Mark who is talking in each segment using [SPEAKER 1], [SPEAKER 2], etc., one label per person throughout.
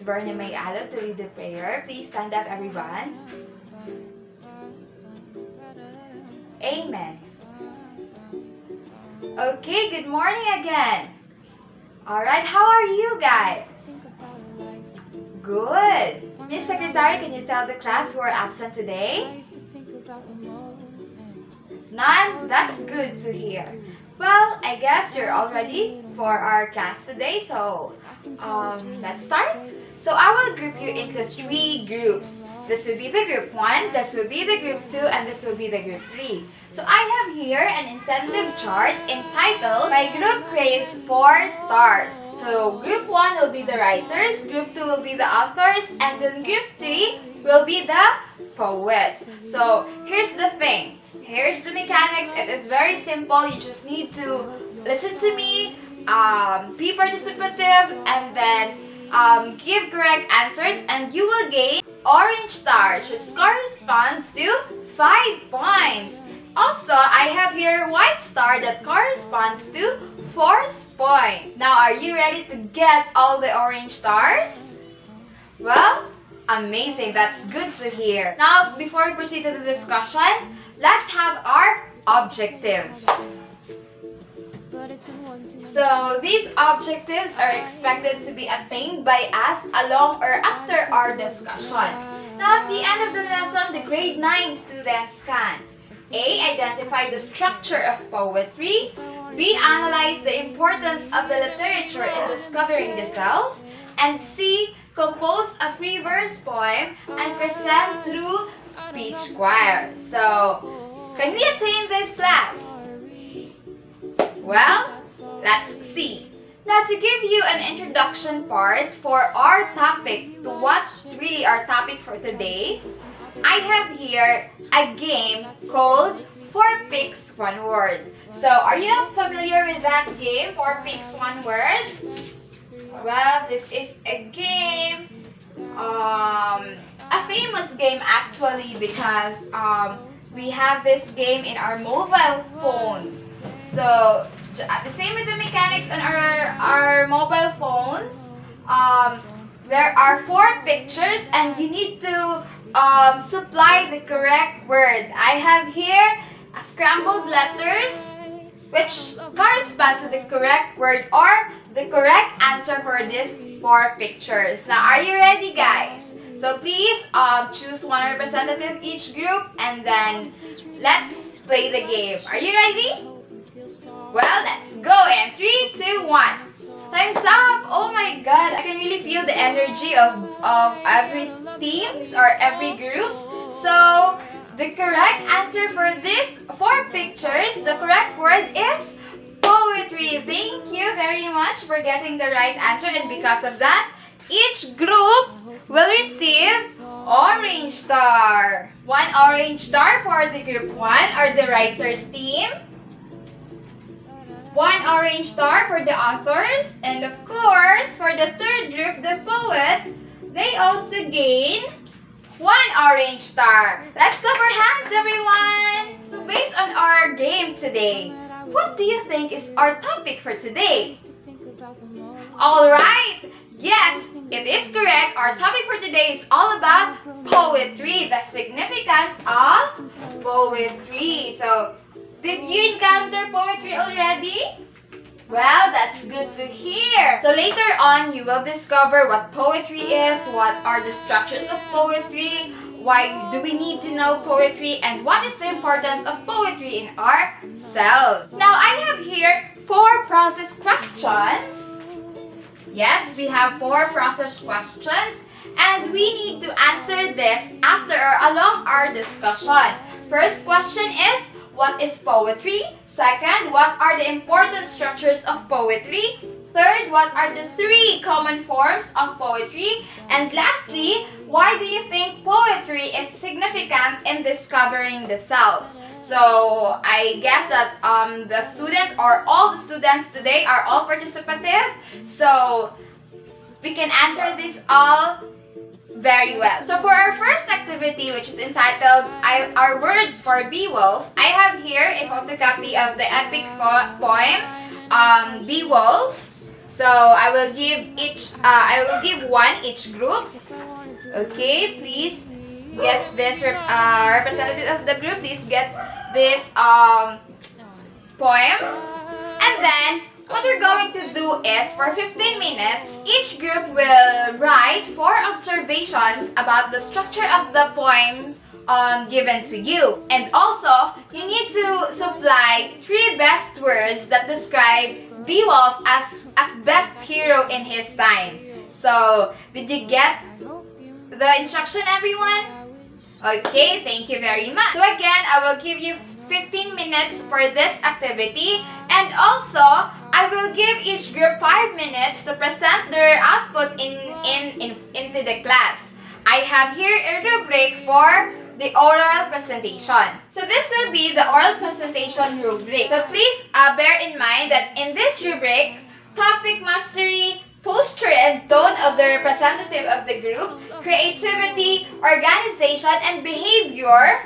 [SPEAKER 1] Bernie May Allo to lead the prayer. Please stand up, everyone. Amen. Okay, good morning again. Alright, how are you guys? Good. Miss Secretary, can you tell the class who are absent today? None? That's good to hear. Well, I guess you're all ready for our class today, so let's start. So I will group you into 3 groups. This will be the group 1, this will be the group 2, and this will be the group 3. So I have here an incentive chart entitled My Group Craves 4 Stars. So group 1 will be the writers, group 2 will be the authors, and then group 3 will be the poets. So here's the thing. Here's the mechanics. It is very simple. You just need to listen to me, be participative, and then give correct answers, and you will gain orange stars, which corresponds to 5 points. Also, I have here white star that corresponds to 4 points. Now, are you ready to get all the orange stars? Well, amazing. That's good to hear. Now, before we proceed to the discussion, let's have our objectives. So, these objectives are expected to be attained by us along or after our discussion. Now, at the end of the lesson, the grade 9 students can A. Identify the structure of poetry. B. Analyze the importance of the literature in discovering the self. And C. Compose a free verse poem and present through speech choir. So, can we attain this class? Well, let's see. Now, to give you an introduction part for our topic, to what's really our topic for today, I have here a game called 4 Picks 1 Word. So, are you familiar with that game, 4 Picks 1 Word? Well, this is a game, a famous game actually, because we have this game in our mobile phones. So, the same with the mechanics on our mobile phones. There are 4 pictures and you need to supply the correct word. I have here scrambled letters which corresponds to the correct word or the correct answer for these 4 pictures. Now, are you ready, guys? So please choose one representative each group and then let's play the game. Are you ready? Well, let's go in 3, 2, 1. Time's up! Oh my god, I can really feel the energy of every teams or every group. So, the correct answer for these 4 pictures, the correct word is poetry. Thank you very much for getting the right answer, and because of that, each group will receive orange star. 1 orange star for the group 1 or the writers team. 1 orange star for the authors, and of course, for the third group, the poets, they also gain 1 orange star. Let's clap our hands, everyone! So based on our game today, what do you think is our topic for today? Alright! Yes, it is correct. Our topic for today is all about poetry, the significance of poetry. So, did you encounter poetry already? Well, that's good to hear. So later on, you will discover what poetry is, what are the structures of poetry, why do we need to know poetry, and what is the importance of poetry in ourselves. Now, I have here 4 process questions. Yes, we have 4 process questions, and we need to answer this after or along our discussion. First question is, what is poetry? Second, what are the important structures of poetry? Third, what are the 3 common forms of poetry? And lastly, why do you think poetry is significant in discovering the self? So, I guess that the students or all the students today are all participative. So, we can answer this all very well. So for our first activity, which is entitled Our Words for Beowulf, I have here a photocopy of the epic poem Beowulf. So I will give one each group. Okay, please get this representative of the group. Please get this poems. And then what we're going to do is for 15 minutes, each group will write 4 observations about the structure of the poem given to you. And also, you need to supply 3 best words that describe Beowulf as best hero in his time. So, did you get the instruction, everyone? Okay, thank you very much. So again, I will give you 15 minutes for this activity, and also I will give each group 5 minutes to present their output into the class. I have here a rubric for the oral presentation. So this will be the oral presentation rubric. So please bear in mind that in this rubric, topic mastery, posture and tone of the representative of the group, creativity, organization, and behavior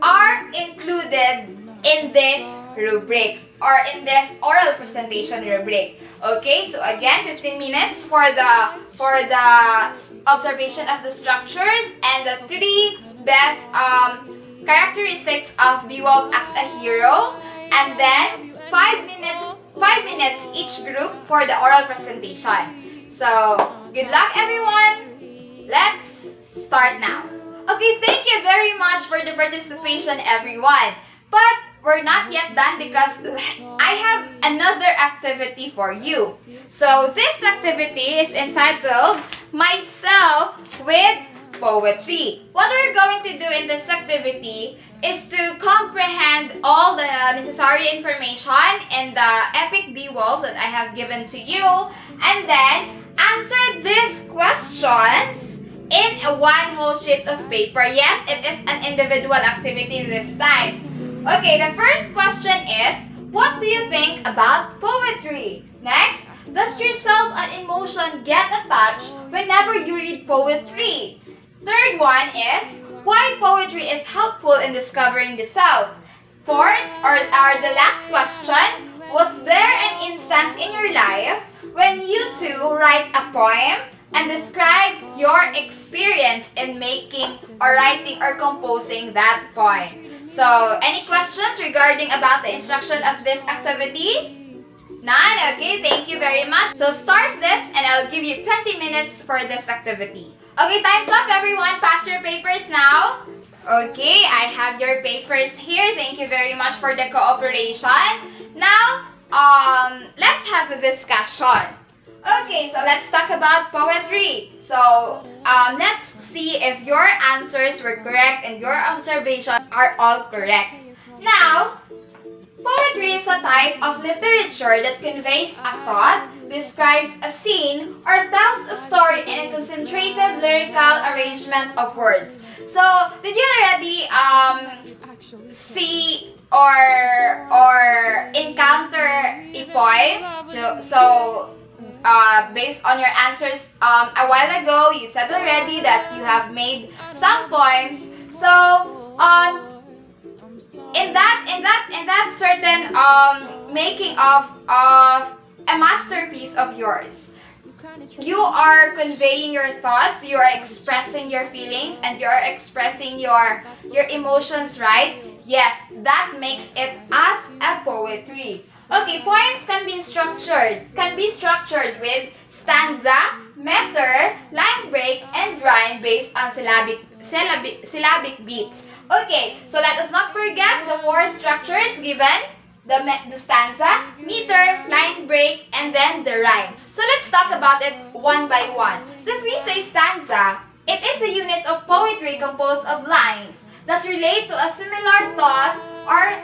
[SPEAKER 1] are included in this rubric or in this oral presentation rubric. Okay, so again, 15 minutes for the observation of the structures and the 3 best characteristics of Beowulf as a hero, and then 5 minutes each group for the oral presentation. So, good luck everyone! Let's start now. Okay, thank you very much for the participation, everyone. But we're not yet done because I have another activity for you. So, this activity is entitled Myself with Poetry. What we're going to do in this activity is to comprehend all the necessary information in the epic Beowulf that I have given to you, and then answer these questions in a one whole sheet of paper. Yes, it is an individual activity this time. Okay, the first question is, what do you think about poetry? Next, does your self and emotion get attached whenever you read poetry? Third one is, why poetry is helpful in discovering the self? Fourth, or the last question, was there an instance in your life when you two write a poem and describe your experience in making or writing or composing that poem? So, any questions regarding about the instruction of this activity? None? Okay, thank you very much. So, start this and I'll give you 20 minutes for this activity. Okay, time's up everyone. Pass your papers now. Okay, I have your papers here. Thank you very much for the cooperation. Now, let's have a discussion. Okay, so let's talk about poetry. So, let's see if your answers were correct and your observations are all correct. Now, poetry is a type of literature that conveys a thought, describes a scene, or tells a story in a concentrated lyrical arrangement of words. So, did you already see or encounter a poem? So based on your answers a while ago, you said already that you have made some poems. So in that certain making of a masterpiece of yours, you are conveying your thoughts, you are expressing your feelings, and you are expressing your emotions, right? Yes, that makes it as a poetry. Okay, poems can be structured with stanza, meter, line break, and rhyme based on syllabic beats. Okay, so let us not forget the 4 structures given: the stanza, meter, line break, and then the rhyme. So let's talk about it one by one. So if we say stanza, it is a unit of poetry composed of lines that relate to a similar thought or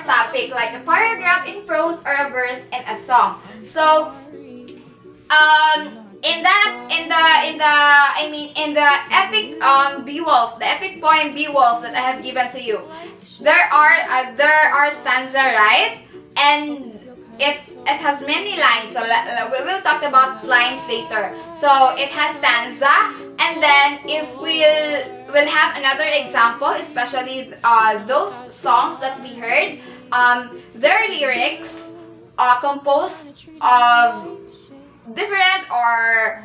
[SPEAKER 1] topic, like a paragraph in prose or a verse in a song. So in the epic Beowulf, the epic poem Beowulf that I have given to you, there are stanza, right? And it has many lines. So we will talk about lines later. So it has stanza, and then if we'll have another example, especially those songs that we heard, their lyrics are composed of different or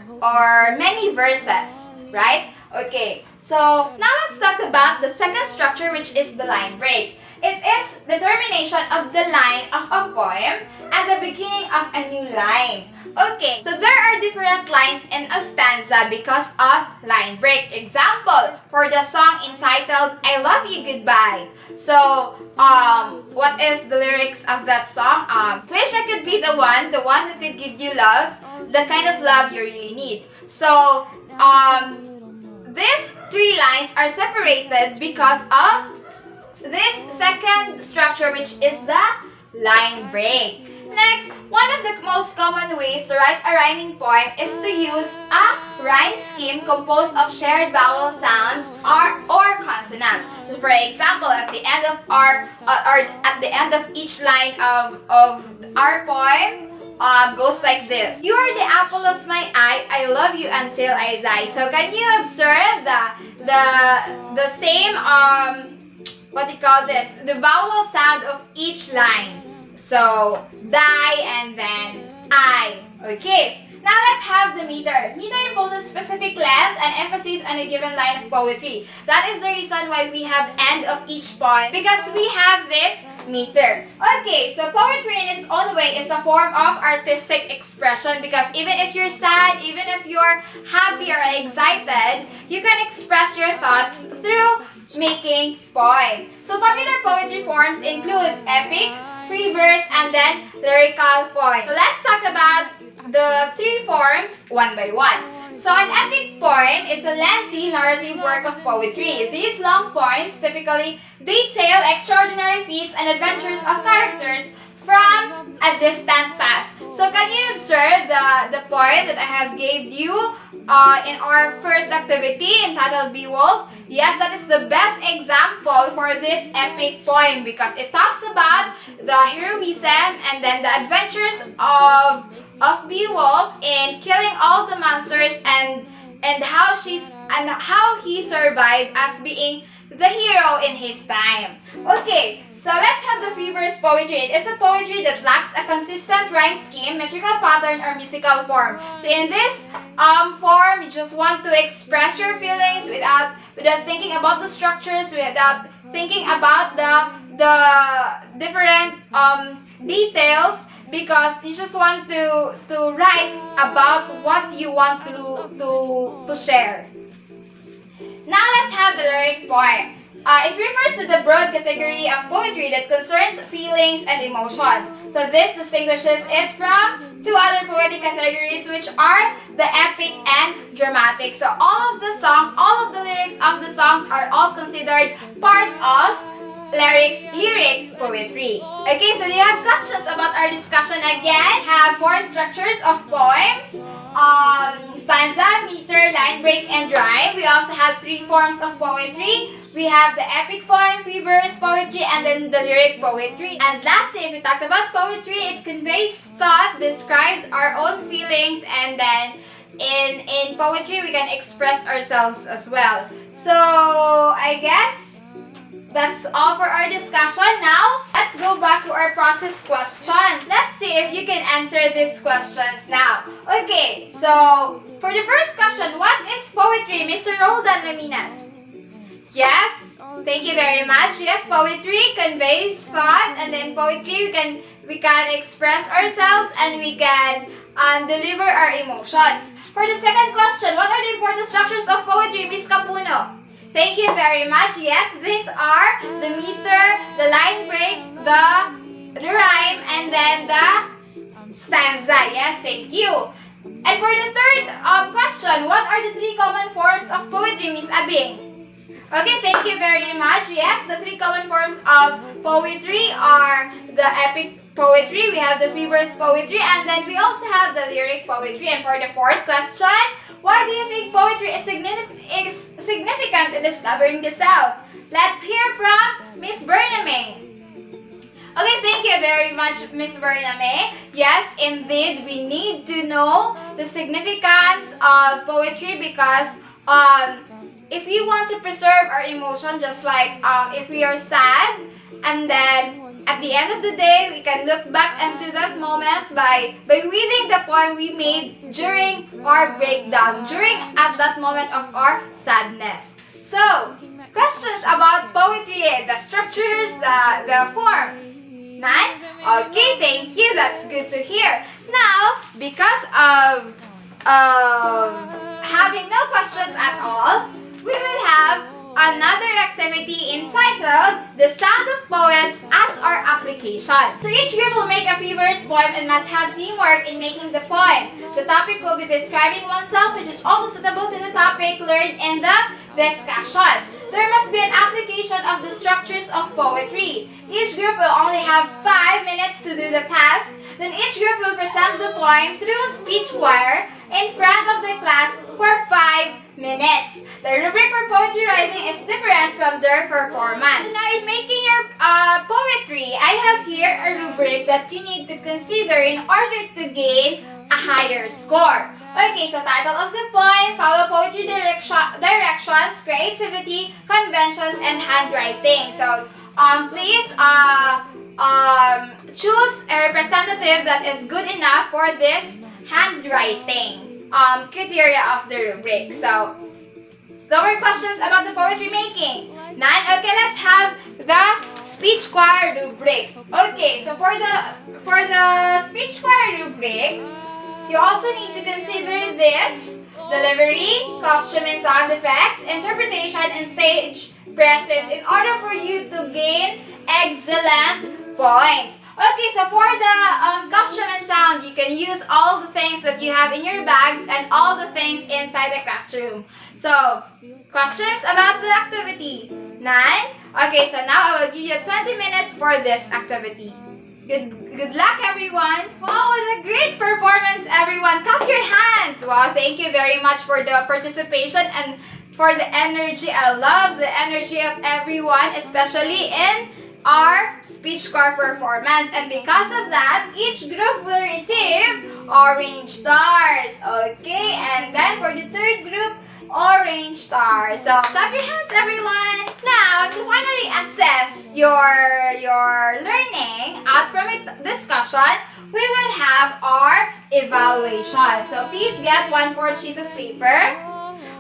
[SPEAKER 1] many verses, right? Okay, so now let's talk about the second structure, which is the line break. It is the termination of the line of a poem and the beginning of a new line. Okay, so there are different lines in a stanza because of line break. Example, for the song entitled I Love You Goodbye. So, what is the lyrics of that song? Wish I could be the one who could give you love, the kind of love you really need. So, these three lines are separated because of this second structure, which is the line break. Next, one of the most common ways to write a rhyming poem is to use a rhyme scheme composed of shared vowel sounds or consonants. So, for example, at the end of each line of our poem, goes like this. You are the apple of my eye. I love you until I die. So, can you observe the same what do you call this? The vowel sound of each line. So, die and then I. Okay. Now let's have the meter. Meter imposes specific length and emphasis on a given line of poetry. That is the reason why we have end of each poem, because we have this meter. Okay, so poetry in its own way is a form of artistic expression, because even if you're sad, even if you're happy or excited, you can express your thoughts through making poem. So popular poetry forms include epic, free verse, and then lyrical poem. So let's talk about the three forms one by one. So an epic poem is a lengthy narrative work of poetry. These long poems typically detail extraordinary feats and adventures of characters from a distant past. So can you observe the poem that I have gave you in our first activity entitled Beowulf? Yes, that is the best example for this epic poem, because it talks about the heroism and then the adventures of Beowulf in killing all the monsters and how he survived as being the hero in his time. Okay, so let's have the free verse poetry. It is a poetry that lacks a consistent rhyme scheme, metrical pattern, or musical form. So in this form, you just want to express your feelings without thinking about the structures, without thinking about the different details, because you just want to write about what you want to share. Now let's have the lyric poem. It refers to the broad category of poetry that concerns feelings and emotions. So this distinguishes it from two other poetic categories, which are the epic and dramatic. So all of the songs, all of the lyrics of the songs are all considered part of lyric poetry. Okay, so do you have questions about our discussion? Again, have four structures of poems: stanza, meter, line break, and rhyme. We also have three forms of poetry. We have the epic poem, free verse poetry, and then the lyric poetry. And lastly, if we talked about poetry, it conveys thought, describes our own feelings, and then in poetry we can express ourselves as well. So I guess that's all for our discussion. Now, let's go back to our process questions. Let's see if you can answer these questions now. Okay, so for the first question, what is poetry, Mr. Roldan Laminas? Yes, thank you very much. Yes, poetry conveys thought, and then poetry we can express ourselves and we can deliver our emotions. For the second question, what are the important structures of poetry, Miss Capuno? Thank you very much. Yes, these are the meter, the line break, the rhyme, and then the stanza. Yes, thank you. And for the third question, what are the three common forms of poetry, Miss Abing? Okay, thank you very much. Yes, the three common forms of poetry are the epic poetry, we have the free verse poetry, and then we also have the lyric poetry. And for the fourth question, why do you think poetry is significant in discovering the self? Let's hear from Miss Bername. Okay, thank you very much, Miss Bername. Yes, indeed, we need to know the significance of poetry, because if we want to preserve our emotion, just like if we are sad, and then at the end of the day, we can look back into that moment by reading the poem we made during our breakdown, during at that moment of our sadness. So, questions about poetry, the structures, the forms. 9? Okay, thank you. That's good to hear. Now, because of having no questions at all, we will have another activity entitled The Sound of Poets as our application. So each group will make a free verse poem and must have teamwork in making the poem. The topic will be describing oneself, which is also suitable to the topic learned in the discussion. There must be an application of the structures of poetry. Each group will only have 5 minutes to do the task. Then each group will present the poem through a speech choir in front of the class for 5 minutes. The rubric for poetry writing is different from their performance. Now, in making your poetry, I have here a rubric that you need to consider in order to gain a higher score. Okay, so title of the poem, follow poetry directions, creativity, conventions, and handwriting. So, please choose a representative that is good enough for this handwriting criteria of the rubric. So, no more questions about the poetry making. 9. Okay, let's have the speech choir rubric. Okay, so for the speech choir rubric, you also need to consider this: delivery, costume and sound effects, interpretation, and stage presence in order for you to gain excellent points. Okay, so for the costume and sound, you can use all the things that you have in your bags and all the things inside the classroom. So, questions about the activity? 9? Okay, so now I will give you 20 minutes for this activity. Good luck, everyone. Wow, what a great performance, everyone. Clap your hands. Wow, thank you very much for the participation and for the energy. I love the energy of everyone, especially in our speech choir performance, and because of that, each group will receive orange stars. Okay, and then for the third group, orange stars. So clap your hands, everyone. Now, to finally assess your learning out from a discussion, we will have our evaluation. So please get 1/4 sheet of paper.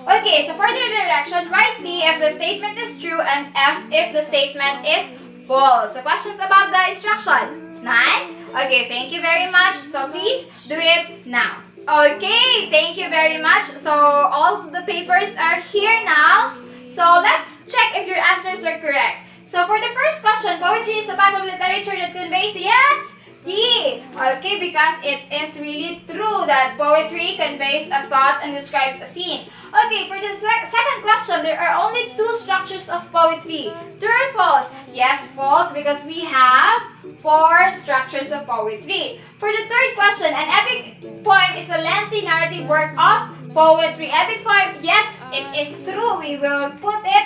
[SPEAKER 1] Okay, so for the direction, write D if the statement is true and F if the statement is false. So questions about the instruction? 9? Okay, thank you very much. So please do it now. Okay, thank you very much. So all the papers are here now. So let's check if your answers are correct. So for the first question, poetry is a type of literature that conveys, yes, D. Okay, because it is really true that poetry conveys a thought and describes a scene. Okay, for the second question, there are only 2 structures of poetry. True or false? Yes, false, because we have 4 structures of poetry. For the third question, an epic poem is a lengthy narrative work of poetry. Epic poem, yes, it is true. We will put it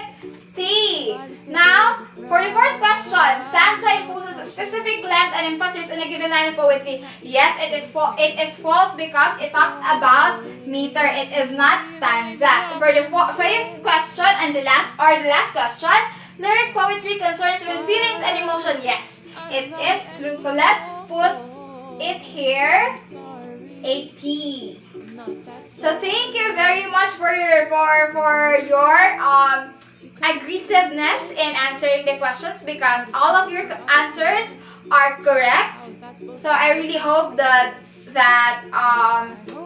[SPEAKER 1] T. Now, for the fourth question, stanza imposes a specific length and emphasis in a given line of poetry. Yes, it is false because it talks about meter. It is not stanza. For the fifth question and the last question, lyric poetry concerns with feelings and emotion. Yes, it is true. So let's put it here, a P. So thank you very much for your aggressiveness in answering the questions, because all of your answers are correct. So I really hope that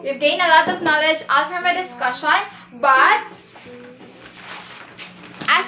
[SPEAKER 1] you've gained a lot of knowledge out from a discussion. But as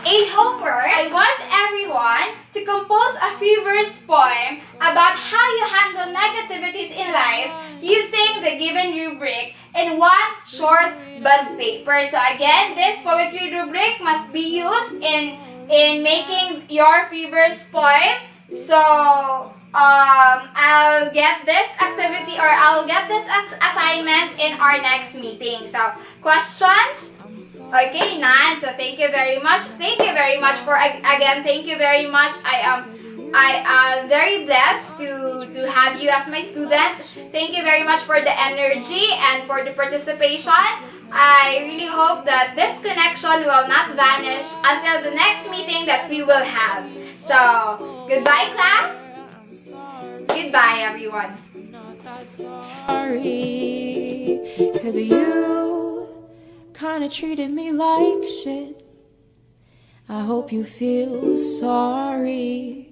[SPEAKER 1] a homework, I want everyone to compose a free verse poem about how you handle negativities in life using the given rubric in 1 short bond paper. So again, this poetry rubric must be used in making your free verse poem. So I'll get this activity, or I'll get this assignment in our next meeting. So questions? Okay, 9. So thank you very much. Thank you very much for again. Thank you very much. I am very blessed to have you as my student. Thank you very much for the energy and for the participation. I really hope that this connection will not vanish until the next meeting that we will have. So, goodbye class. Goodbye everyone.
[SPEAKER 2] Sorry, 'cause you kinda treated me like shit. I hope you feel sorry.